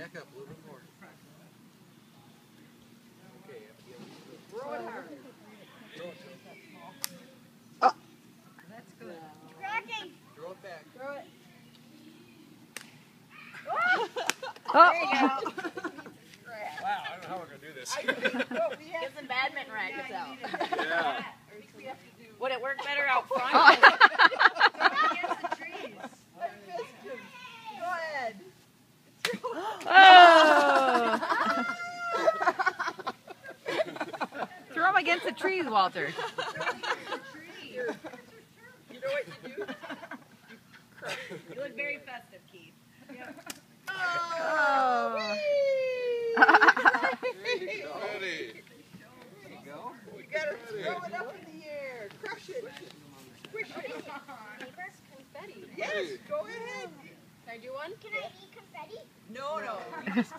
Back up a little bit more. Okay. Throw it hard. Throw it. That's good. Cracking. Throw it back. Throw it. There you go. Wow, I don't know how we're going to do this. Get some badminton rackets out. Yeah. Would it work better out front? Against the trees. Go ahead. Oh! Throw him against the trees, Walter. You know what you do? You look very festive, Keith. Oh! Ready. You gotta throw it up in the air. Crush it. Squish it. Confetti. Yes, go ahead. Can I do one? Can I eat confetti? No, no. You just